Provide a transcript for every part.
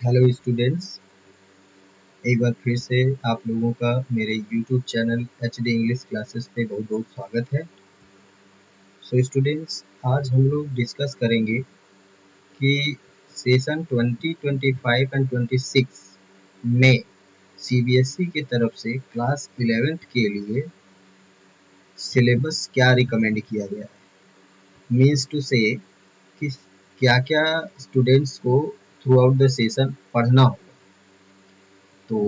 Hello students, एक बार फिर से आप लोगों का मेरे YouTube channel HD English classes पे बहुत बहुत स्वागत है। सो स्टूडेंट्स, आज हम लोग डिस्कस करेंगे कि सेशन 2025 एंड 26 में CBSE की तरफ से क्लास 11th के लिए सिलेबस क्या रिकमेंड किया गया है। मीन्स टू से कि क्या क्या स्टूडेंट्स को थ्रू आउट द सेशन पढ़ना होगा। तो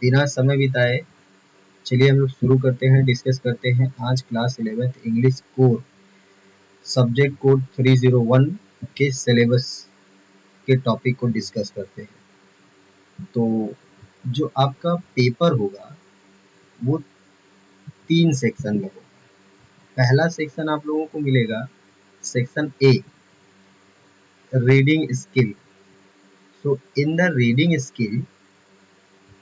बिना समय बिताए चलिए हम लोग शुरू करते हैं, डिस्कस करते हैं आज class 11th English core subject code 301 के सिलेबस के टॉपिक को डिस्कस करते हैं। तो जो आपका पेपर होगा वो 3 सेक्शन में होगा। पहला सेक्शन आप लोगों को मिलेगा section A, reading skill. So in the reading skill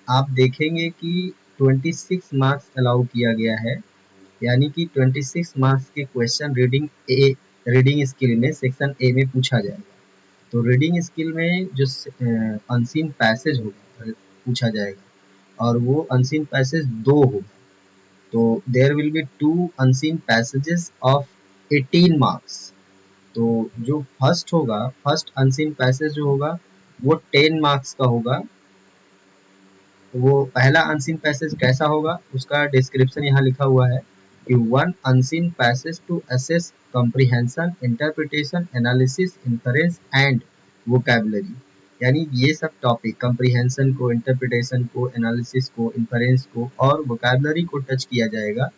आप देखेंगे कि 26 मार्क्स अलाउ किया गया है, यानी कि 26 मार्क्स के क्वेश्चन रीडिंग स्किल में सेक्शन ए में पूछा जाएगा। तो रीडिंग स्किल में जो अनसीन पैसेज होगा पूछा जाएगा, और वो अनसीन पैसेज 2 होगा। तो there will be 2 unseen passages of 18 marks. तो जो फर्स्ट अनसीन पैसेज जो होगा वो 10 मार्क्स का होगा। वो पहला अनसीन पैसेज कैसा होगा उसका डिस्क्रिप्शन यहाँ लिखा हुआ है कि one unseen passage to assess comprehension, interpretation, analysis, inference and vocabulary. यानी ये सब टॉपिक कॉम्प्रिहेंशन को, इंटरप्रिटेशन को, एनालिसिस को, इन्फरेंस को और वोकैबुलरी को टच किया जाएगा।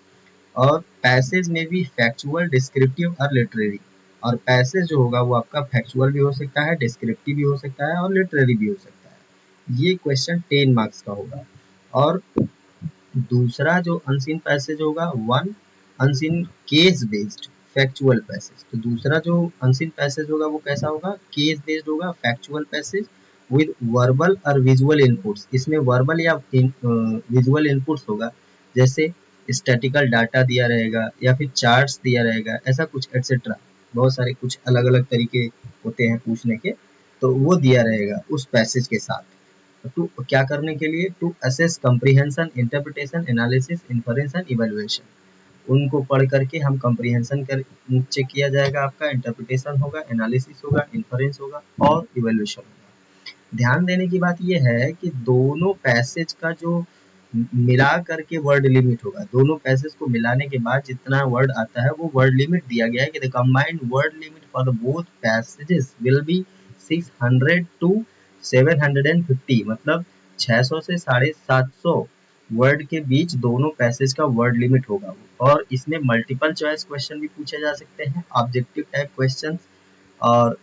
और पैसेज में भी फैक्चुअल, डिस्क्रिप्टिव और लिटरेरी। और पैसेज जो होगा वो आपका फैक्चुअल भी हो सकता है, डिस्क्रिप्टिव भी हो सकता है और लिटरेरी भी हो सकता है। ये क्वेश्चन 10 मार्क्स का होगा। और दूसरा जो अनसीन पैसेज होगा one unseen case based factual passage. तो दूसरा जो अनसीन पैसेज होगा वो कैसा होगा, केस बेस्ड होगा, फैक्चुअल पैसेज विद वर्बल और विजुअल इनपुट्स। इसमें वर्बल या विजुअल इनपुट्स होगा, जैसे स्टैटिकल डाटा दिया रहेगा या फिर चार्ट्स दिया रहेगा, ऐसा कुछ एटसेट्रा। बहुत सारे कुछ अलग अलग तरीके होते हैं पूछने के, तो वो दिया रहेगा उस पैसेज के साथ। टू क्या करने के लिए, to assess comprehension, interpretation, analysis, inference and evaluation. उनको पढ़ करके हम कॉम्प्रिहेंशन कर चेक किया जाएगा, आपका इंटरप्रिटेशन होगा, एनालिसिस होगा, इन्फरेंस होगा और इवैल्यूएशन होगा। ध्यान देने की बात यह है कि दोनों पैसेज का जो मिला करके वर्ड लिमिट होगा, दोनों पैसेज को मिलाने के बाद जितना वर्ड आता है वो वर्ड लिमिट दिया गया है कि the combined word limit for the both passages will be 600 to 750। मतलब 600 से 750 वर्ड के बीच दोनों पैसेज का वर्ड लिमिट होगा। और इसमें मल्टीपल चॉइस क्वेश्चन भी पूछे जा सकते हैं, ऑब्जेक्टिव टाइप क्वेश्चन और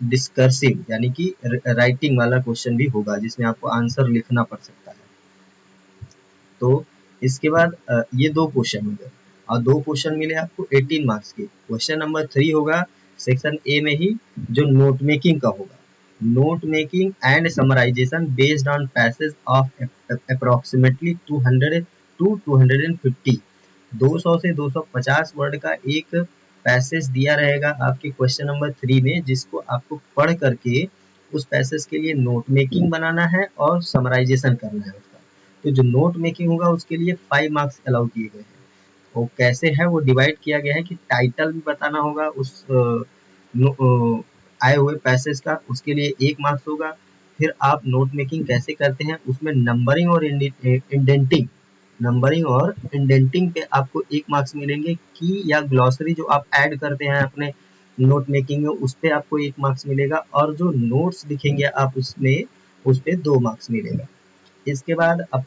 डिस्कर्सिव यानी कि राइटिंग वाला क्वेश्चन भी होगा जिसमें आपको आंसर लिखना पड़ सकता है। तो इसके बाद ये 2 क्वेश्चन हो गए और 2 क्वेश्चन मिले आपको 18 मार्क्स के। क्वेश्चन नंबर 3 होगा सेक्शन ए में ही, जो नोट मेकिंग का होगा। Note making and summarisation based on passage of approximately 200 to 250। 200 से 250 वर्ड का एक पैसेज दिया रहेगा आपके क्वेश्चन नंबर 3 में, जिसको आपको पढ़ करके उस पैसेज के लिए नोट मेकिंग बनाना है और समराइजेशन करना है उसका। तो जो नोट मेकिंग होगा उसके लिए 5 मार्क्स अलाउ किए गए हैं। वो कैसे है, वो डिवाइड किया गया है कि टाइटल भी बताना होगा उस आए हुए पैसेज का, उसके लिए 1 मार्क्स होगा। फिर आप नोट मेकिंग कैसे करते हैं उसमें नंबरिंग और इंडेंटिंग पे आपको 1 मार्क्स मिलेंगे। की या ग्लॉसरी जो आप ऐड करते हैं अपने नोट मेकिंग में उस पे आपको 1 मार्क्स मिलेगा, और जो नोट्स लिखेंगे आप उसमें उस पे 2 मार्क्स मिलेगा। इसके बाद अब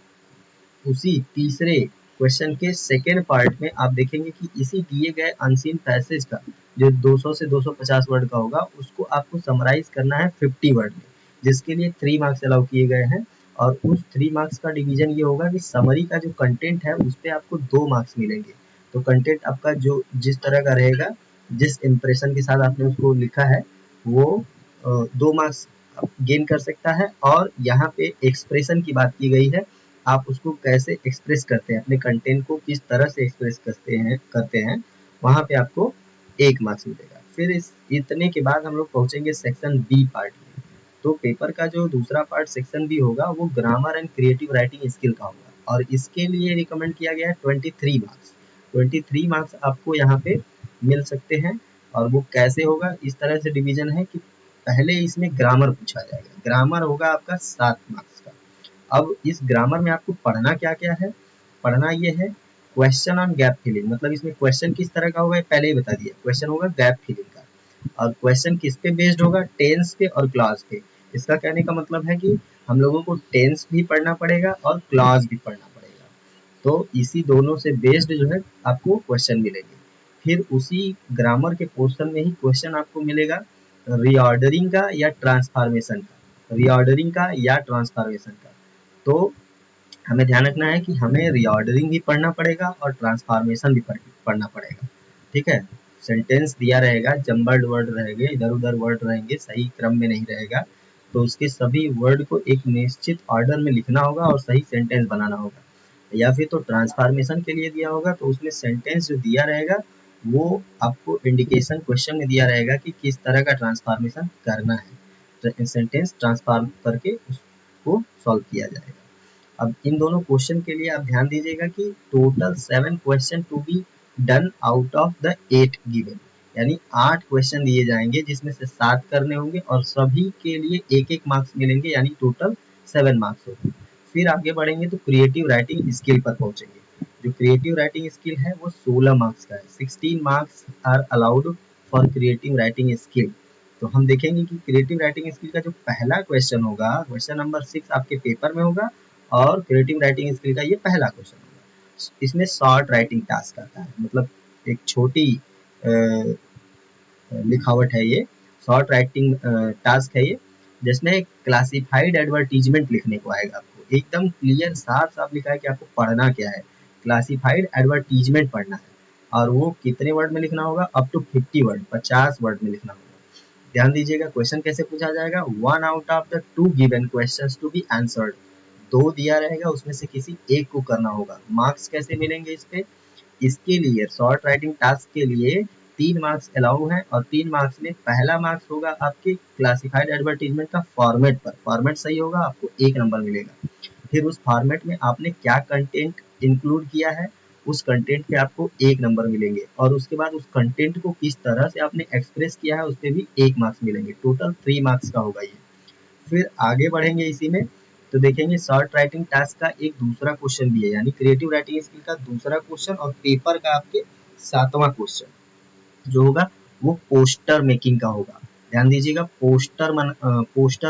उसी तीसरे क्वेश्चन के सेकेंड पार्ट में आप देखेंगे कि इसी दिए गए अनसीन पैसेज का जो 200 से 250 वर्ड का होगा उसको आपको समराइज करना है 50 वर्ड में, जिसके लिए 3 मार्क्स अलाउ किए गए हैं। और उस 3 मार्क्स का डिवीजन ये होगा कि समरी का जो कंटेंट है उस पे आपको 2 मार्क्स मिलेंगे। तो कंटेंट आपका जो जिस तरह का रहेगा, जिस इंप्रेशन के साथ आपने उसको लिखा है, वो 2 मार्क्स गेन कर सकता है। और यहाँ पे एक्सप्रेशन की बात की गई है, आप उसको कैसे एक्सप्रेस करते हैं, अपने कंटेंट को किस तरह से एक्सप्रेस करते हैं, वहाँ पे आपको 1 मार्क्स मिलेगा। फिर इस इतने के बाद हम लोग पहुंचेंगे सेक्शन बी पार्ट में। तो पेपर का जो दूसरा पार्ट सेक्शन भी होगा वो grammar and creative writing skill का होगा और इसके लिए रिकमेंड किया गया है 23 मार्क्स। 23 मार्क्स आपको यहाँ पे मिल सकते हैं और वो कैसे होगा, इस तरह से डिवीजन है कि पहले इसमें ग्रामर पूछा जाएगा। ग्रामर होगा आपका 7 मार्क्स का। अब इस ग्रामर में आपको पढ़ना क्या क्या है, पढ़ना ये है क्वेश्चन ऑन गैप फिलिंग, मतलब इसमें क्वेश्चन किस तरह का होगा पहले ही बता दिया, क्वेश्चन होगा गैप फिलिंग का। और क्वेश्चन किस पे बेस्ड होगा, टेंस पे और क्लॉज पे। इसका कहने का मतलब है कि हम लोगों को टेंस भी पढ़ना पड़ेगा और क्लॉज भी पढ़ना पड़ेगा। तो इसी दोनों से बेस्ड जो है आपको क्वेश्चन मिलेंगे। फिर उसी ग्रामर के पोर्शन में ही क्वेश्चन आपको मिलेगा रीऑर्डरिंग का या ट्रांसफॉर्मेशन का, रीऑर्डरिंग का या ट्रांसफॉर्मेशन का। तो हमें ध्यान रखना है कि हमें रीऑर्डरिंग भी पढ़ना पड़ेगा और ट्रांसफॉर्मेशन भी पढ़ना पड़ेगा। ठीक है, सेंटेंस दिया रहेगा, जम्बल्ड वर्ड रहेंगे, इधर उधर वर्ड रहेंगे, सही क्रम में नहीं रहेगा, तो उसके सभी वर्ड को एक निश्चित ऑर्डर में लिखना होगा और सही सेंटेंस बनाना होगा। या फिर तो ट्रांसफॉर्मेशन के लिए दिया होगा तो उसमें सेंटेंस जो दिया रहेगा वो आपको इंडिकेशन क्वेश्चन में दिया रहेगा कि किस तरह का ट्रांसफॉर्मेशन करना है, सेंटेंस ट्रांसफॉर्म करके उसको सॉल्व किया जाएगा। अब इन दोनों क्वेश्चन के लिए आप ध्यान दीजिएगा कि total 7 question to be done out of the 8 given, यानी 8 क्वेश्चन दिए जाएंगे जिसमें से 7 करने होंगे और सभी के लिए एक एक मार्क्स मिलेंगे, यानी टोटल 7 मार्क्स होंगे। फिर आगे बढ़ेंगे तो क्रिएटिव राइटिंग स्किल पर पहुंचेंगे। जो क्रिएटिव राइटिंग स्किल है वो 16 मार्क्स का है। 16 marks are allowed for creative writing skill. तो हम देखेंगे कि क्रिएटिव राइटिंग स्किल का जो पहला क्वेश्चन होगा, क्वेश्चन नंबर 6 आपके पेपर में होगा और क्रिएटिव राइटिंग स्किल का ये पहला क्वेश्चन होगा। इसमें शॉर्ट राइटिंग टास्क आता है, मतलब एक छोटी लिखावट है ये, शॉर्ट राइटिंग टास्क है ये, जिसमें क्लासिफाइड एडवर्टीजमेंट लिखने को आएगा। आपको एकदम क्लियर साफ साफ लिखा है कि आपको पढ़ना क्या है, क्लासिफाइड एडवर्टीजमेंट पढ़ना है। और वो कितने वर्ड में लिखना होगा, अप टू 50 वर्ड, 50 वर्ड में लिखना होगा। ध्यान दीजिएगा क्वेश्चन कैसे पूछा जाएगा, 1 out of the 2 given questions to be answered. 2 दिया रहेगा उसमें से किसी एक को करना होगा। मार्क्स कैसे मिलेंगे इस पे, इसके लिए शॉर्ट राइटिंग टास्क के लिए 3 मार्क्स अलाउ हैं और 3 मार्क्स में पहला मार्क्स होगा आपके क्लासिफाइड एडवर्टीजमेंट का फॉर्मेट पर, फॉर्मेट सही होगा आपको 1 नंबर मिलेगा। फिर उस फॉर्मेट में आपने क्या कंटेंट इंक्लूड किया है उस कंटेंट पे आपको 1 नंबर मिलेंगे और उसके बाद उस कंटेंट को किस तरह से आपने एक्सप्रेस किया है उस पर भी 1 मार्क्स मिलेंगे। टोटल 3 मार्क्स का होगा ये। फिर आगे बढ़ेंगे इसी में तो देखेंगे शॉर्ट राइटिंग टास्क का एक दूसरा क्वेश्चन भी है, यानी क्रिएटिव राइटिंग स्किल का दूसरा क्वेश्चन और पेपर का आपके 7वां क्वेश्चन जो होगा वो पोस्टर मेकिंग का होगा। ध्यान दीजिएगा पोस्टर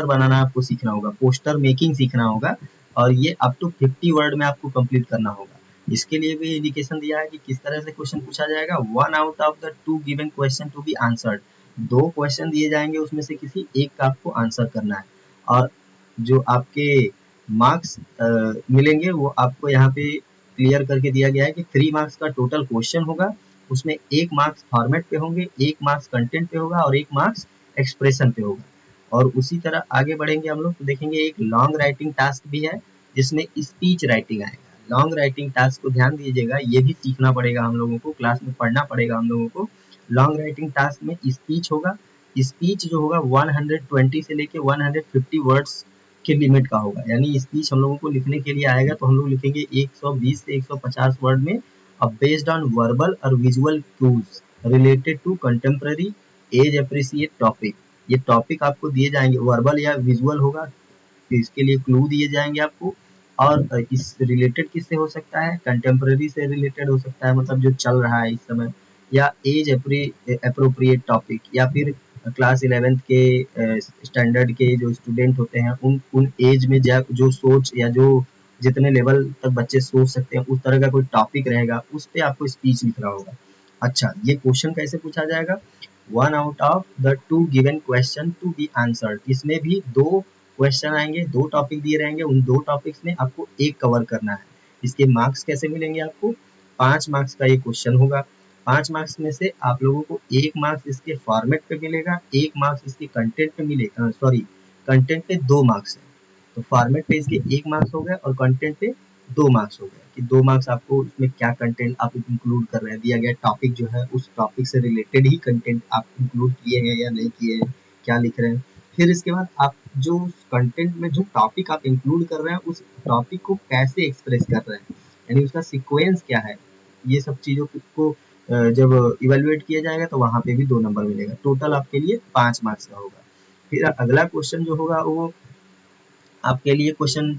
बनाना आपको सीखना होगा, पोस्टर मेकिंग सीखना होगा और ये अप टू 50 वर्ड में आपको कंप्लीट करना होगा। इसके लिए भी इंडिकेशन दिया है कि किस तरह से क्वेश्चन पूछा जाएगा, 1 out of the 2 given question to be answered. 2 question दिए जाएंगे उसमें से किसी एक का आपको आंसर करना है और जो आपके मार्क्स मिलेंगे वो आपको यहाँ पे क्लियर करके दिया गया है कि 3 मार्क्स का टोटल क्वेश्चन होगा, उसमें 1 मार्क्स फॉर्मेट पे होंगे, 1 मार्क्स कंटेंट पे होगा और 1 मार्क्स एक्सप्रेशन पे होगा। और उसी तरह आगे बढ़ेंगे हम लोग तो देखेंगे एक लॉन्ग राइटिंग टास्क भी है जिसमें स्पीच राइटिंग आएगा। लॉन्ग राइटिंग टास्क को ध्यान दीजिएगा, ये भी सीखना पड़ेगा हम लोगों को, क्लास में पढ़ना पड़ेगा हम लोगों को। लॉन्ग राइटिंग टास्क में स्पीच होगा, स्पीच जो होगा 120 से लेके 150 वर्ड्स के लिमिट का होगा, यानी स्पीच हम लोगों को लिखने के लिए आएगा तो हम लोग लिखेंगे 120 से 150 वर्ड में। अब बेस्ड ऑन वर्बल और visual clues related to contemporary age appreciate topic, ये टॉपिक आपको दिए जाएंगे, वर्बल या विजुअल होगा तो इसके लिए क्लू दिए जाएंगे आपको। और इस रिलेटेड किससे हो सकता है, कंटेम्प्रेरी से रिलेटेड हो सकता है, मतलब जो चल रहा है इस समय, या एज अप्रोप्रिएट टॉपिक, या फिर क्लास 11th के स्टैंडर्ड के जो स्टूडेंट होते हैं उन एज में जो सोच या जो जितने लेवल तक बच्चे सोच सकते हैं उस तरह का कोई टॉपिक रहेगा, उस पे आपको स्पीच लिखना होगा। अच्छा, ये क्वेश्चन कैसे पूछा जाएगा, 1 out of the 2 given question to be answered. इसमें भी 2 क्वेश्चन आएंगे, 2 टॉपिक दिए रहेंगे, उन 2 टॉपिक्स में आपको एक कवर करना है। इसके मार्क्स कैसे मिलेंगे आपको, 5 मार्क्स का ये क्वेश्चन होगा। 5 मार्क्स में से आप लोगों को 1 मार्क्स इसके फॉर्मेट पे मिलेगा, 1 मार्क्स इसके कंटेंट पे मिलेगा, सॉरी कंटेंट पे 2 मार्क्स है, तो फॉर्मेट पे इसके 1 मार्क्स हो गए और कंटेंट पे 2 मार्क्स हो गए कि 2 मार्क्स आपको उसमें क्या कंटेंट आप इंक्लूड कर रहे हैं, दिया गया टॉपिक जो है उस टॉपिक से रिलेटेड ही कंटेंट आप इंक्लूड किए हैं या नहीं किए हैं, क्या लिख रहे हैं। फिर इसके बाद आप जो कंटेंट में जो टॉपिक आप इंक्लूड कर रहे हैं उस टॉपिक को कैसे एक्सप्रेस कर रहे हैं, यानी उसका सीक्वेंस क्या है, ये सब चीज़ों को जब इवेलुएट किया जाएगा तो वहाँ पे भी 2 नंबर मिलेगा। टोटल आपके लिए 5 मार्क्स का होगा। फिर अगला क्वेश्चन जो होगा वो आपके लिए क्वेश्चन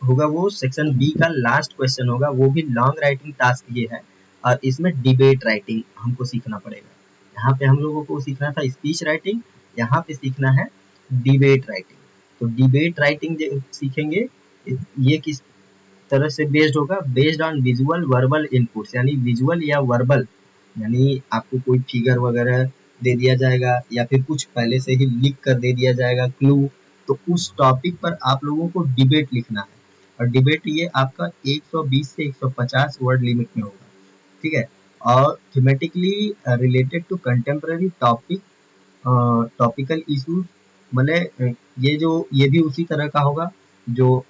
होगा वो सेक्शन बी का लास्ट क्वेश्चन होगा, वो भी लॉन्ग राइटिंग टास्क ये है और इसमें डिबेट राइटिंग हमको सीखना पड़ेगा। यहाँ पे हम लोगों को सीखना था स्पीच राइटिंग, यहाँ पे सीखना है डिबेट राइटिंग। तो डिबेट राइटिंग सीखेंगे, ये किस तरह से बेस्ड होगा, based on visual verbal inputs, यानी विजुअल या वर्बल, यानी आपको कोई फिगर वगैरह दे दिया जाएगा या फिर कुछ पहले से ही लिख कर दे दिया जाएगा क्लू, तो उस टॉपिक पर आप लोगों को डिबेट लिखना है और डिबेट ये आपका 120 से 150 वर्ड लिमिट में होगा, ठीक है। और thematically related to contemporary topic, topical issues, मतलब ये भी उसी तरह का होगा जो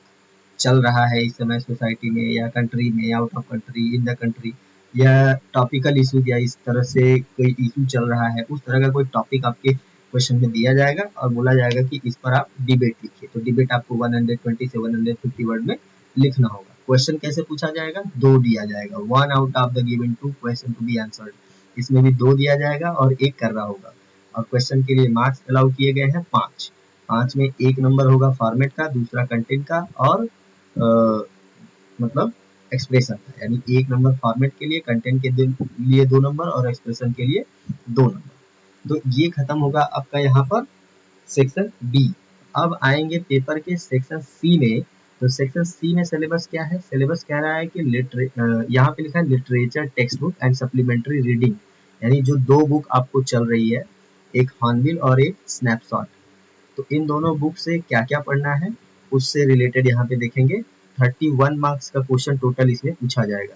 चल रहा है इस समय सोसाइटी में या कंट्री में या out of country, in the country, या टॉपिकल इशू या इस तरह से कोई इशू चल रहा है, उस तरह का कोई टॉपिक आपके क्वेश्चन में दिया जाएगा और बोला जाएगा कि इस पर आप डिबेट लिखिए। तो डिबेट आपको 120 से 150 वर्ड में लिखना होगा। क्वेश्चन कैसे पूछा जाएगा, 2 दिया जाएगा, 1 out of the given 2 question to be answered, इसमें भी 2 दिया जाएगा और 1 कर रहा होगा। और क्वेश्चन के लिए मार्क्स अलाउ किए गए हैं 5। 5 में 1 नंबर होगा फॉर्मेट का, दूसरा कंटेंट का और मतलब एक्सप्रेशन का, यानी 1 नंबर फॉर्मेट के लिए, कंटेंट के लिए 2 नंबर और एक्सप्रेशन के लिए 2 नंबर। तो ये खत्म होगा आपका यहाँ पर सेक्शन बी। अब आएंगे पेपर के सेक्शन सी में। तो सेक्शन सी में सिलेबस क्या है, सिलेबस कह रहा है कि यहाँ पे लिखा है literature text book and supplementary reading, यानी जो 2 बुक आपको चल रही है, एक हॉर्नबिल और एक स्नैपशॉट, तो इन दोनों बुक से क्या क्या पढ़ना है उससे रिलेटेड यहाँ पे देखेंगे। 31 मार्क्स का क्वेश्चन टोटल इसमें पूछा जाएगा।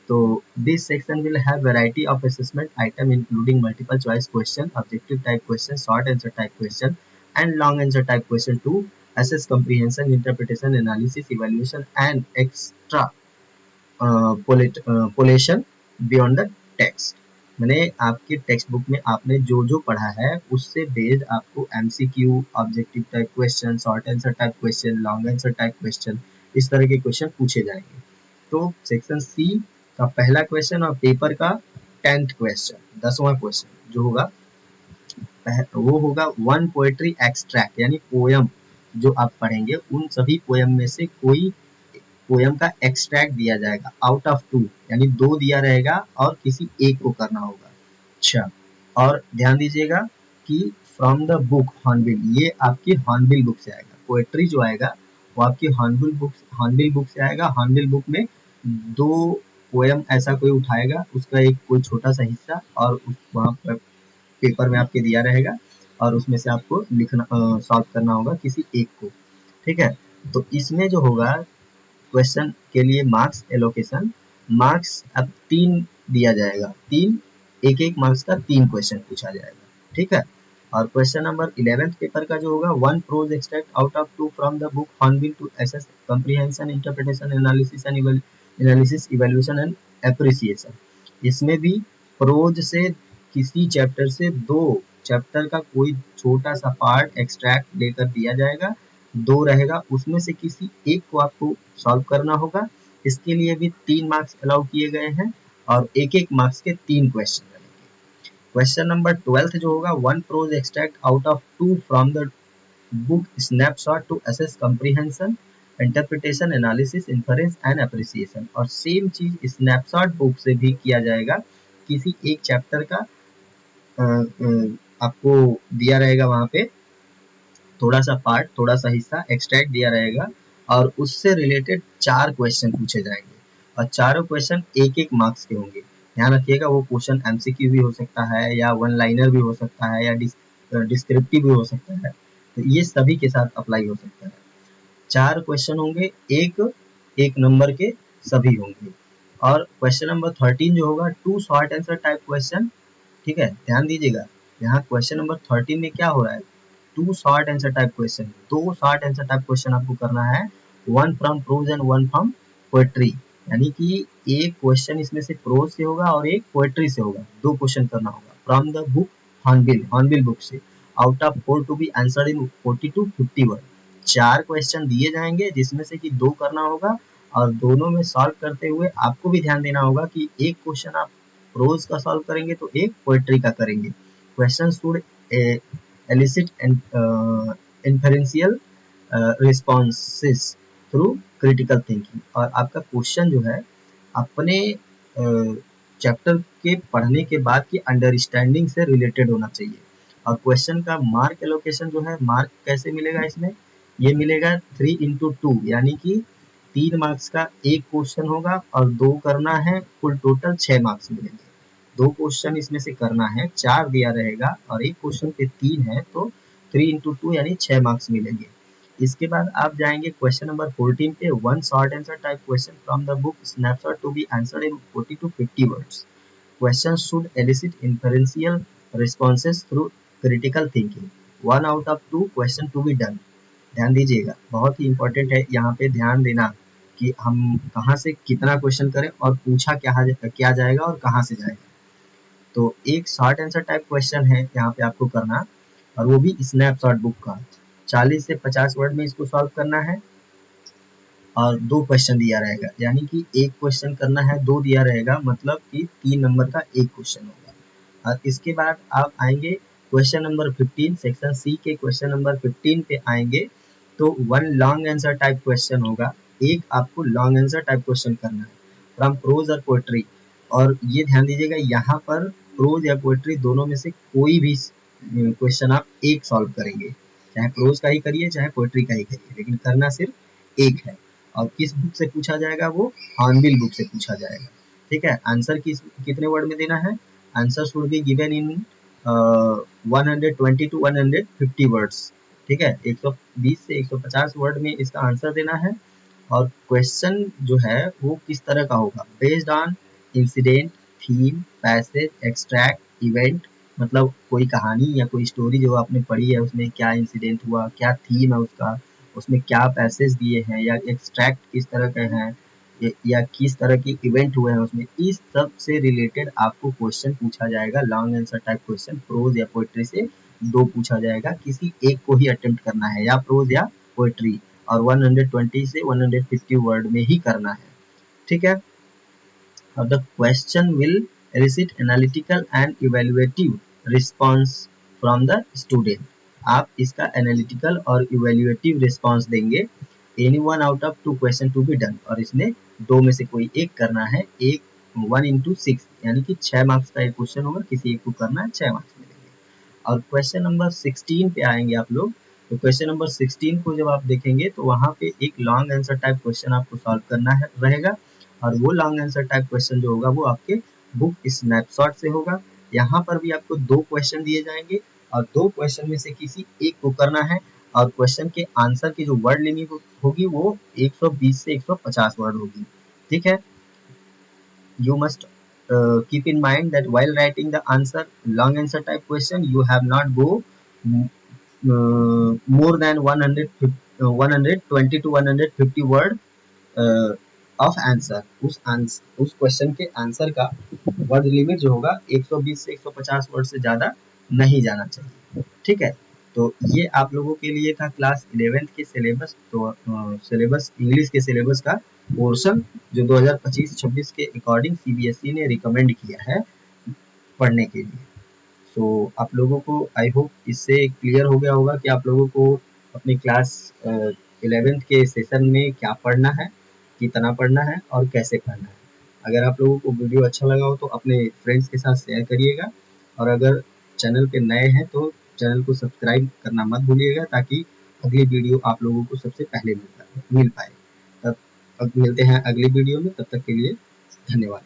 तो this section will have variety of assessment item including multiple choice question, objective type question, short answer type question and long answer type question to assess comprehension, interpretation, analysis, evaluation and extra पोलेशन beyond the text. मैंने आपके text book में आपने जो जो पढ़ा है उससे बेस्ड आपको MCQ, objective type question, short answer type question, long answer type question, इस तरह के क्वेश्चन पूछे जाएंगे। तो सेक्शन सी का पहला क्वेश्चन और पेपर का 10th क्वेश्चन, 10वां क्वेश्चन जो होगा वो होगा वन पोएट्री एक्सट्रैक्ट, यानी पोयम जो आप पढ़ेंगे उन सभी पोयम में से कोई पोयम का एक्सट्रैक्ट दिया जाएगा आउट ऑफ 2, यानी 2 दिया रहेगा और किसी एक को करना होगा। अच्छा, और ध्यान दीजिएगा कि फ्रॉम द बुक हॉर्नबिल, ये आपकी हॉर्नबिल बुक से आएगा। पोएट्री जो आएगा वो आपकी हॉर्नबिल बुक से आएगा। हॉर्नबिल बुक में 2 पोयम ऐसा कोई उठाएगा, उसका एक कोई छोटा सा हिस्सा और वहाँ पर पेपर में आपके दिया रहेगा और उसमें से आपको लिखना सॉल्व करना होगा किसी एक को, ठीक है। तो इसमें जो होगा क्वेश्चन के लिए मार्क्स एलोकेशन, मार्क्स अब 3 दिया जाएगा, 3 एक मार्क्स का 3 क्वेश्चन पूछा जाएगा, ठीक है। और क्वेश्चन नंबर 11th पेपर का जो होगा 1 prose extract out of 2 from the book Hornbill to assess comprehension, interpretation, analysis, evaluation and appreciation. इसमें भी प्रोज से किसी चैप्टर से 2 चैप्टर का कोई छोटा सा पार्ट एक्सट्रैक्ट लेकर दिया जाएगा, 2 रहेगा, उसमें से किसी एक को आपको सॉल्व करना होगा। इसके लिए भी 3 मार्क्स अलाउ किए गए हैं और एक मार्क्स के 3 क्वेश्चन रहेंगे। क्वेश्चन नंबर 12th जो होगा 1 prose extract out of 2 from the book Snapshot to assess comprehension, interpretation, analysis, inference and appreciation. और सेम चीज स्नैपशॉट बुक से भी किया जाएगा, किसी एक चैप्टर का आपको दिया रहेगा, वहां पे थोड़ा सा पार्ट, थोड़ा सा हिस्सा एक्सट्रैक्ट दिया रहेगा और उससे रिलेटेड 4 क्वेश्चन पूछे जाएंगे और चारों क्वेश्चन एक मार्क्स के होंगे। ध्यान रखिएगा वो क्वेश्चन एमसीक्यू भी हो सकता है या वन लाइनर भी हो सकता है या डिस्क्रिप्टिव भी हो सकता है, तो ये सभी के साथ अप्लाई हो सकता है। 4 क्वेश्चन होंगे, एक नंबर के सभी होंगे। और क्वेश्चन नंबर 13 जो होगा 2 शॉर्ट आंसर टाइप क्वेश्चन, ठीक है। ध्यान दीजिएगा यहाँ क्वेश्चन नंबर 13 में क्या हो रहा है, 2 short answer type question, 2 short answer type question आपको करना है, 1 from prose and 1 from poetry, यानी कि एक क्वेश्चन इसमें से प्रोज से होगा और एक पोएट्री से होगा, 2 क्वेश्चन करना होगा from the book Hornbill book से। Out of 4 to be answered in 40 to 50 word. 4 question दिए जाएंगे जिसमें से कि 2 करना होगा और दोनों में सॉल्व करते हुए आपको भी ध्यान देना होगा कि एक क्वेश्चन आप प्रोज का सॉल्व करेंगे तो एक पोएट्री का करेंगे। Question should elicit inferential responses through critical thinking. और आपका क्वेश्चन जो है अपने चैप्टर के पढ़ने के बाद की अंडरस्टैंडिंग से रिलेटेड होना चाहिए। और क्वेश्चन का मार्क एलोकेशन जो है, मार्क कैसे मिलेगा इसमें, ये मिलेगा 3 into 2 यानी कि 3 मार्क्स का एक क्वेश्चन होगा और 2 करना है, कुल टोटल 6 मार्क्स मिलेंगे। 2 क्वेश्चन इसमें से करना है, 4 दिया रहेगा और एक क्वेश्चन पे 3 है तो 3 into 2 यानी 6 मार्क्स मिलेंगे। इसके बाद आप जाएंगे क्वेश्चन नंबर 14 पे, one short answer type question from the book Snapshot to be answered in 40 to 50 words. Question should elicit inferential responses through critical thinking. 1 out of 2 question to be done. ध्यान दीजिएगा, बहुत ही important है यहाँ पे ध्यान देना कि हम कहाँ से कितना क्वेश्चन करें और पूछा क्या जाएगा और कहाँ से जाएगा। तो एक शॉर्ट आंसर टाइप क्वेश्चन है यहाँ पे आपको करना, और वो भी स्नैपशॉट बुक का। 40 से 50 वर्ड में इसको सॉल्व करना है और 2 क्वेश्चन दिया रहेगा, यानी कि एक क्वेश्चन करना है, 2 दिया रहेगा, मतलब कि 3 नंबर का एक क्वेश्चन होगा। और इसके बाद आप आएंगे क्वेश्चन नंबर 15, सेक्शन सी के क्वेश्चन नंबर 15 पे आएंगे तो 1 लॉन्ग आंसर टाइप क्वेश्चन होगा। एक आपको लॉन्ग आंसर टाइप क्वेश्चन करना है फ्रॉम प्रोज और पोएट्री। और ये ध्यान दीजिएगा, यहाँ पर प्रोज या पोएट्री दोनों में से कोई भी क्वेश्चन आप एक सॉल्व करेंगे, चाहे प्रोज का ही करिए चाहे पोएट्री का ही करिए, लेकिन करना सिर्फ एक है। और किस बुक से पूछा जाएगा, वो हॉर्नबिल बुक से पूछा जाएगा। ठीक है, आंसर कितने वर्ड में देना है, answer should be given in 120 to 150 words. ठीक है, 120 से 150 वर्ड में इसका आंसर देना है। और क्वेश्चन जो है वो किस तरह का होगा, based on incident, theme, passage, extract, event, मतलब कोई कहानी या कोई स्टोरी जो आपने पढ़ी है उसमें क्या इंसिडेंट हुआ, क्या थीम है उसका, उसमें क्या पैसेज दिए हैं, या एक्सट्रैक्ट किस तरह के हैं, या किस तरह की इवेंट हुए हैं उसमें, इस सब से रिलेटेड आपको क्वेश्चन पूछा जाएगा। Long answer type question prose या पोएट्री से 2 पूछा जाएगा, किसी एक को ही अटेम्प्ट करना है, या प्रोज या पोएट्री, और 120 से 150 वर्ड में ही करना है। ठीक है, और the question will elicit analytical and evaluative response from the student। आप इसका एनालिटिकल और इवेल्युएटिव रिस्पॉन्स देंगे। Any one out of 2 question to be done, और इसमें 2 में से कोई एक करना है। एक 1 into 6 यानी कि 6 मार्क्स का एक क्वेश्चन होगा, किसी एक को करना है, 6 मार्क्स मिलेंगे। और क्वेश्चन नंबर 16 पे आएंगे आप लोग। तो क्वेश्चन नंबर 16 को जब आप देखेंगे तो वहाँ पे एक लॉन्ग आंसर टाइप क्वेश्चन आपको सॉल्व करना है रहेगा, और वो लॉन्ग आंसर टाइप क्वेश्चन जो होगा वो आपके बुक स्नैपशॉट से होगा। यहाँ पर भी आपको 2 क्वेश्चन दिए जाएंगे और 2 क्वेश्चन में से किसी एक को करना है, और क्वेश्चन के आंसर की जो वर्ड लिमिट होगी वो 120 से 150 वर्ड होगी। ठीक है, you must keep in mind that while writing the answer long answer type question you have not go more than 120 to 150 word of answer. उस क्वेश्चन के आंसर का वर्ड लिमिट जो होगा 120 से 150 वर्ड से ज्यादा नहीं जाना चाहिए। ठीक है, तो ये आप लोगों के लिए था क्लास 11th के सिलेबस। तो सिलेबस इंग्लिश के सिलेबस का पोर्शन जो 2025-26 के अकॉर्डिंग सीबीएसई ने रिकमेंड किया है पढ़ने के लिए। तो आप लोगों को आई होप इससे क्लियर हो गया होगा कि आप लोगों को अपने क्लास 11th के सेशन में क्या पढ़ना है, कितना पढ़ना है और कैसे पढ़ना है। अगर आप लोगों को वीडियो अच्छा लगा हो तो अपने फ्रेंड्स के साथ शेयर करिएगा, और अगर चैनल पे नए हैं तो चैनल को सब्सक्राइब करना मत भूलिएगा, ताकि अगली वीडियो आप लोगों को सबसे पहले मिल पाए। तब मिलते हैं अगली वीडियो में, तब तक के लिए धन्यवाद।